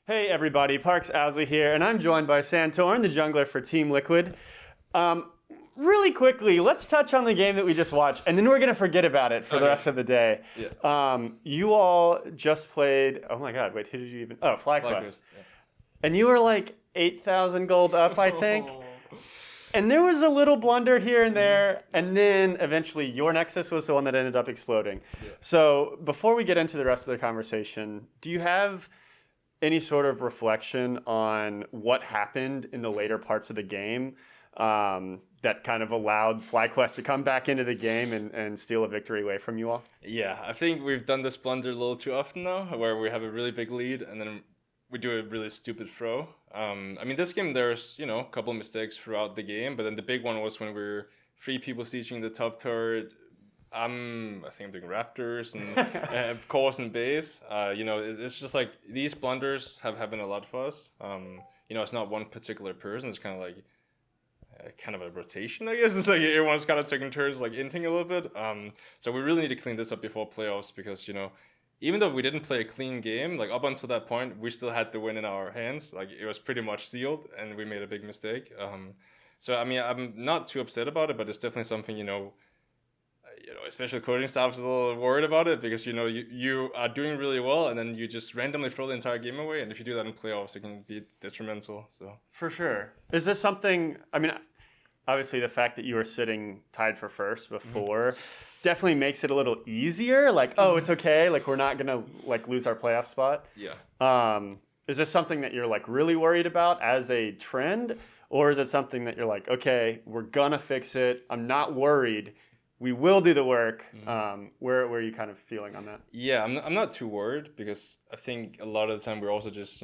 Hey everybody, Parks Ousley here, and I'm joined by Santorin, the jungler for Team Liquid. Really quickly, let's touch on the game that we just watched, and then we're going to forget about it for the rest of the day. Yeah. You all just played, oh my god, wait, who did you even, oh, FlyQuest. Yeah. And you were like 8,000 gold up, I think. And there was a little blunder here and there, and then eventually your Nexus was the one that ended up exploding. Yeah. So before we get into the rest of the conversation, do you have any sort of reflection on what happened in the later parts of the game that kind of allowed FlyQuest to come back into the game and steal a victory away from you all? Yeah, I think we've done this blunder a little too often now, where we have a really big lead and then we do a really stupid throw. I mean, this game there's a couple of mistakes throughout the game, but then the big one was when we were 3 people sieging the top turret. I think I'm doing Raptors and Cores and Base. It's just like these blunders have happened a lot for us. It's not one particular person. It's kind of like a rotation, I guess. It's like everyone's kind of taking turns like inting a little bit. So we really need to clean this up before playoffs because, even though we didn't play a clean game, like up until that point, we still had the win in our hands. Like it was pretty much sealed and we made a big mistake. So, I mean, I'm not too upset about it, but it's definitely something, especially coding staff is a little worried about it because you are doing really well and then you just randomly throw the entire game away, and if you do that in playoffs it can be detrimental. So for sure. Is this something, I mean, obviously the fact that you were sitting tied for first before definitely makes it a little easier, like it's okay, like we're not gonna like lose our playoff spot. Is this something that you're like really worried about as a trend, or is it something that you're like, okay, we're gonna fix it, I'm not worried, we will do the work? Where are you kind of feeling on that? Yeah, I'm not too worried because I think a lot of the time we're also just,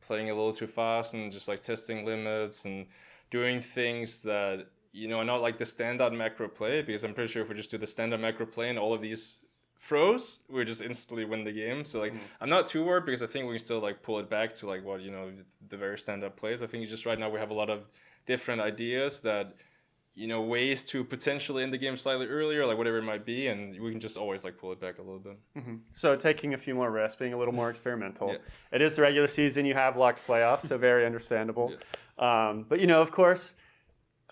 playing a little too fast and just like testing limits and doing things that, are not like the standard macro play, because I'm pretty sure if we just do the standard macro play and all of these throws, we just instantly win the game. So like, I'm not too worried because I think we can still like pull it back to like what, the very standard plays. I think it's just right now we have a lot of different ideas that, ways to potentially end the game slightly earlier, like whatever it might be, and we can just always like pull it back a little bit. So taking a few more risks, being a little more experimental. Yeah. It is the regular season, you have locked playoffs, so very understandable. But of course,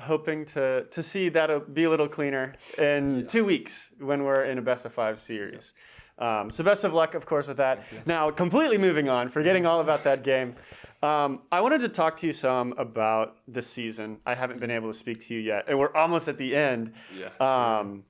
hoping to see that be a little cleaner in 2 weeks when we're in a best of 5 series. So best of luck, of course, with that. Now, completely moving on, forgetting all about that game. I wanted to talk to you some about this season. I haven't been able to speak to you yet, and we're almost at the end. But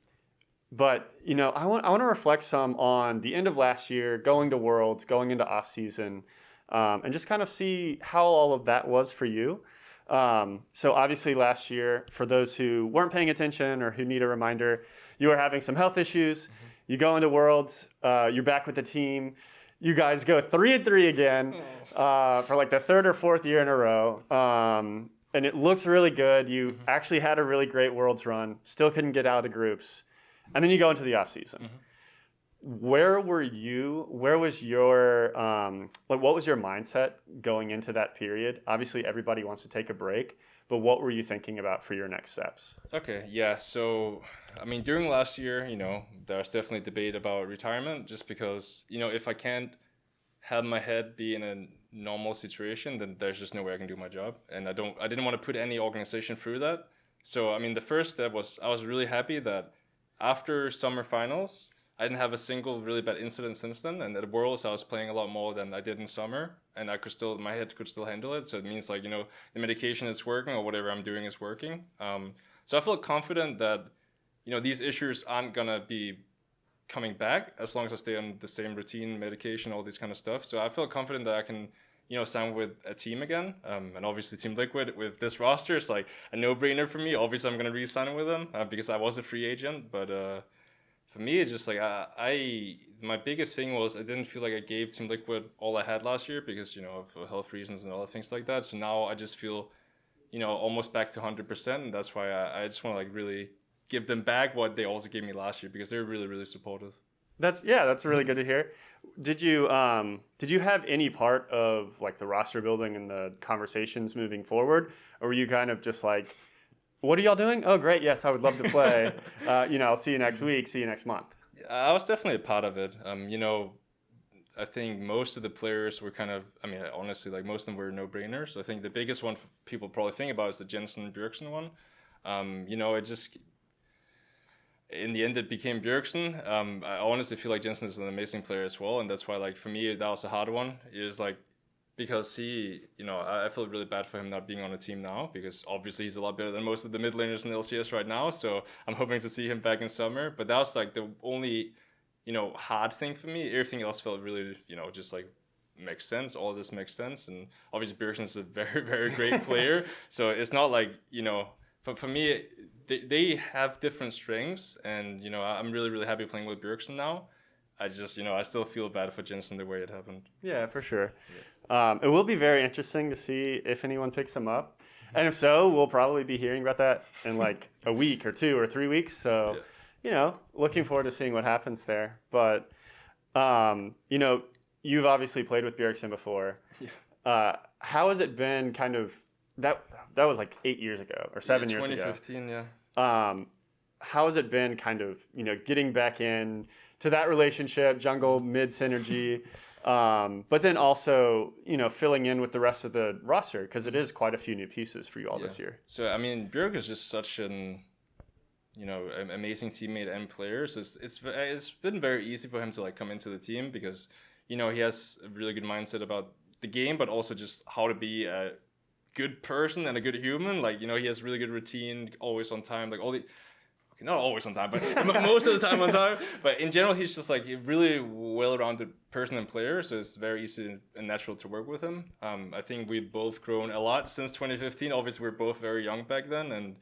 I want to reflect some on the end of last year, going to Worlds, going into off season, and just kind of see how all of that was for you. So obviously last year, for those who weren't paying attention or who need a reminder, you were having some health issues. You go into Worlds, you're back with the team. You guys go 3-3 again for like the 3rd or 4th year in a row. And it looks really good. You actually had a really great Worlds run, still couldn't get out of groups. And then you go into the off season. Where were you? Where was your, what was your mindset going into that period? Obviously everybody wants to take a break, but what were you thinking about for your next steps? Okay, yeah, so, I mean, during last year, there was definitely debate about retirement just because, if I can't have my head be in a normal situation, then there's just no way I can do my job. And I didn't want to put any organization through that. So, I mean, the first step was, I was really happy that after summer finals, I didn't have a single really bad incident since then. And at Worlds, I was playing a lot more than I did in summer. And my head could still handle it. So it means like, the medication is working or whatever I'm doing is working. So I feel confident that, these issues aren't going to be coming back as long as I stay on the same routine, medication, all this kind of stuff. So I feel confident that I can, sign with a team again. And obviously Team Liquid with this roster is like a no-brainer for me. Obviously I'm going to re-sign with them because I was a free agent. But for me, it's just like my biggest thing was I didn't feel like I gave Team Liquid all I had last year because, of health reasons and other things like that. So now I just feel, almost back to 100%. And that's why I just want to like really give them back what they also gave me last year because they're really, really supportive. That's really good to hear. Did you have any part of like the roster building and the conversations moving forward, or were you kind of just like, what are y'all doing? Oh, great. Yes, I would love to play. I'll see you next week. See you next month. I was definitely a part of it. I think most of the players were kind of, I mean, honestly, like most of them were no-brainers. I think the biggest one people probably think about is the Jensen Bjergsen one. It just, in the end, it became Bjergsen. I honestly feel like Jensen is an amazing player as well, and that's why, like, for me, that was a hard one. Is like, because I feel really bad for him not being on the team now, because obviously he's a lot better than most of the mid laners in LCS right now. So I'm hoping to see him back in summer. But that was like the only, hard thing for me. Everything else felt really, just like makes sense. All of this makes sense. And obviously Bjergsen is a very, very great player. So it's not like, but for me, they have different strengths. And, I'm really, really happy playing with Bjergsen now. I just, I still feel bad for Jensen the way it happened. Yeah, for sure. Yeah. It will be very interesting to see if anyone picks him up. And if so, we'll probably be hearing about that in like a week or 2 or 3 weeks. So, looking forward to seeing what happens there. But, you've obviously played with Bjergsen before. Yeah. How has it been kind of, that was like 8 years ago or 7 years ago. 2015, yeah. How has it been kind of, getting back in to that relationship, jungle mid synergy, but then also, filling in with the rest of the roster, because it is quite a few new pieces for you all this year. So, I mean, Bjerg is just such an, amazing teammate and player. So it's been very easy for him to like come into the team because, he has a really good mindset about the game, but also just how to be a good person and a good human. Like, he has really good routine, always on time, like not always on time, but most of the time on time. But in general, he's just like a really well-rounded person and player, so it's very easy and natural to work with him. I think we've both grown a lot since 2015. Obviously, we're both very young back then, and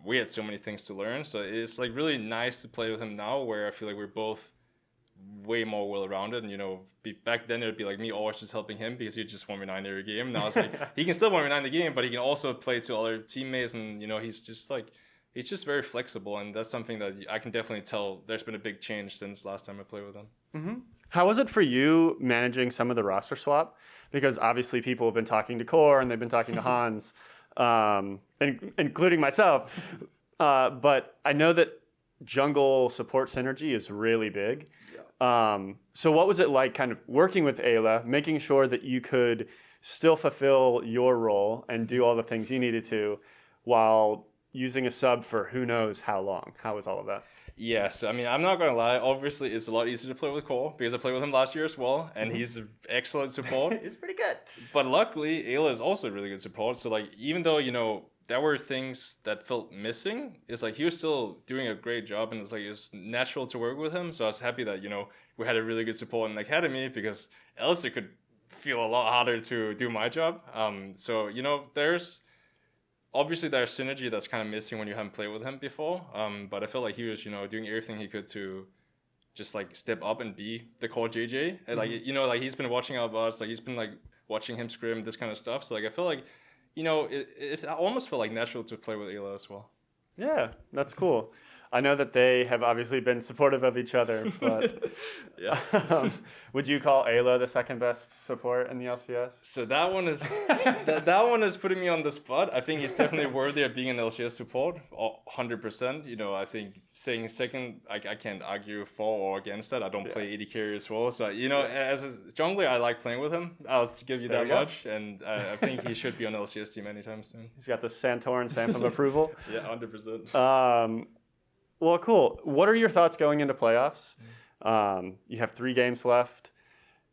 we had so many things to learn. So it's like really nice to play with him now, where I feel like we're both way more well-rounded. And back then it'd be like me always just helping him because he just 1v9 every game. Now it's like he can still 1v9 the game, but he can also play to other teammates, and he's just like. He's just very flexible, and that's something that I can definitely tell there's been a big change since last time I played with him. Mm-hmm. How was it for you managing some of the roster swap? Because obviously people have been talking to Core and they've been talking to Hans, including myself. But I know that jungle support synergy is really big. Yeah. So what was it like kind of working with Eyla, making sure that you could still fulfill your role and do all the things you needed to while using a sub for who knows how long? How was all of that? Yes, I mean, I'm not going to lie. Obviously, it's a lot easier to play with Cole because I played with him last year as well, and he's an excellent support. He's pretty good. But luckily, Eyla is also really good support. So, like, even though, there were things that felt missing, it's like he was still doing a great job, and it's like it's natural to work with him. So I was happy that, we had a really good support in the academy, because else it could feel a lot harder to do my job. So, obviously there's synergy that's kind of missing when you haven't played with him before. But I felt like he was, doing everything he could to just like step up and be the core JJ. And like, like he's been watching our bots, like he's been like watching him scrim, this kind of stuff. So like, I feel like, it almost felt like natural to play with Eyla as well. Yeah, that's cool. I know that they have obviously been supportive of each other, but would you call Eyla the second best support in the LCS? So that one is that one is putting me on the spot. I think he's definitely worthy of being an LCS support, 100%. I think saying second, I can't argue for or against that. I don't play AD carry as well, so as a jungler, I like playing with him. I'll give you that much, and I think he should be on LCS team anytime soon. He's got the Santorin stamp of approval. Yeah, 100%. Well, cool. What are your thoughts going into playoffs? You have 3 games left.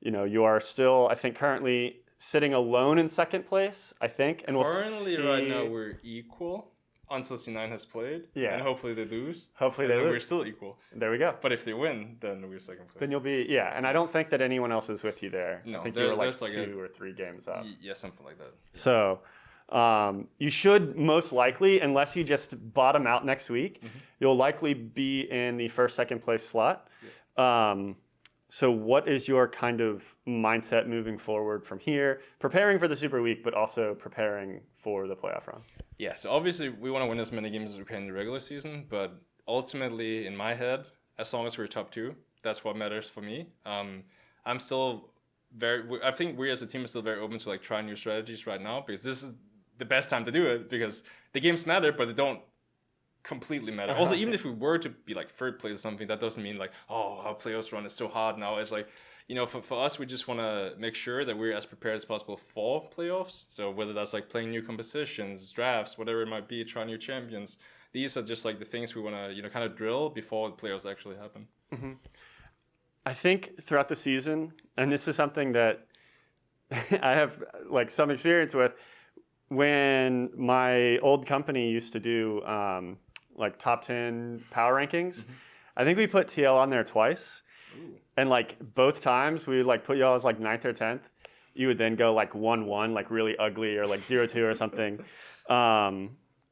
You are still, I think, currently sitting alone in second place, I think. And right now, we're equal until C9 has played. Yeah. And hopefully they lose. Hopefully they lose. We're still equal. There we go. But if they win, then we're second place. Then you'll be, and I don't think that anyone else is with you there. No, I think you were like 2 or 3 games up. Yeah, something like that. So... you should most likely, unless you just bottom out next week, you'll likely be in the second place slot. Yeah. So what is your kind of mindset moving forward from here, preparing for the Super Week, but also preparing for the playoff run? Yeah, so obviously we want to win as many games as we can in the regular season, but ultimately in my head, as long as we're top 2, that's what matters for me. I'm still I think we as a team are still very open to like try new strategies right now, because this is the best time to do it, because the games matter, but they don't completely matter. Also, even if we were to be like third place or something, that doesn't mean like, oh, our playoffs run is so hard now. It's like, for us, we just want to make sure that we're as prepared as possible for playoffs. So whether that's like playing new compositions, drafts, whatever it might be, try new champions. These are just like the things we want to, kind of drill before the playoffs actually happen. Mm-hmm. I think throughout the season, and this is something that I have like some experience with, when my old company used to do like top 10 power rankings, I think we put TL on there twice. Ooh. And like both times we would like put y'all as like 9th or 10th. You would then go like 1-1, like really ugly, or like 0-2 or something.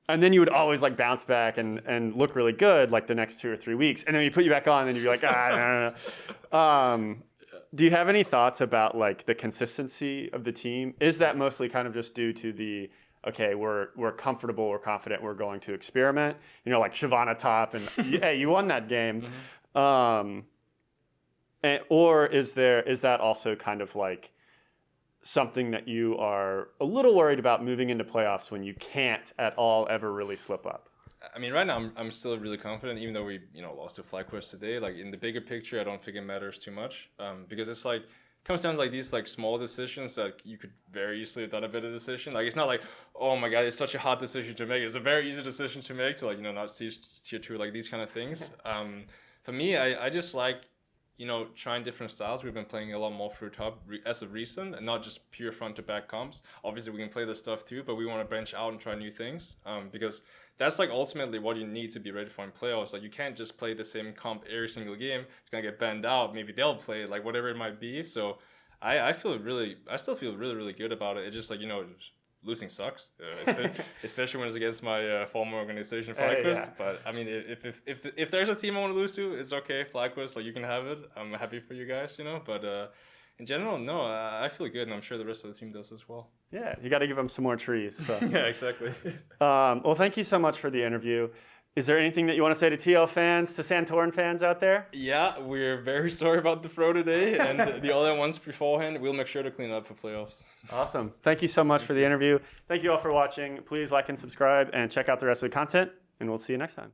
And then you would always like bounce back and look really good like the next 2 or 3 weeks. And then we put you back on and you'd be like, no. Do you have any thoughts about like the consistency of the team? Is that mostly kind of just due to the, okay, we're comfortable, we're confident, we're going to experiment, like Shyvana top and hey, you won that game. Or is that also kind of like something that you are a little worried about moving into playoffs when you can't at all ever really slip up? I mean, right now I'm still really confident, even though we lost to FlyQuest today. Like in the bigger picture, I don't think it matters too much, because it's like comes down to like these like small decisions that you could very easily have done a better decision. Like it's not like, oh my god, it's such a hard decision to make. It's a very easy decision to make to like not see tier 2, like these kind of things. For me, I just like trying different styles. We've been playing a lot more through top as of recent, and not just pure front to back comps. Obviously, we can play this stuff too, but we want to branch out and try new things, because that's like ultimately what you need to be ready for in playoffs. Like you can't just play the same comp every single game. It's gonna get banned out. Maybe they'll play it, like whatever it might be. So I still feel really, really good about it. It's just like losing sucks, especially when it's against my former organization, FlyQuest. Yeah. But I mean, if there's a team I want to lose to, it's okay, FlyQuest. Like you can have it. I'm happy for you guys, But in general, no, I feel good, and I'm sure the rest of the team does as well. Yeah, you got to give them some more trees. So. Yeah, exactly. Well, thank you so much for the interview. Is there anything that you want to say to TL fans, to Santorin fans out there? Yeah, we're very sorry about the throw today, and the other ones beforehand. We'll make sure to clean up for playoffs. Awesome. Thank you so much for the interview. Thank you all for watching. Please like and subscribe, and check out the rest of the content, and we'll see you next time.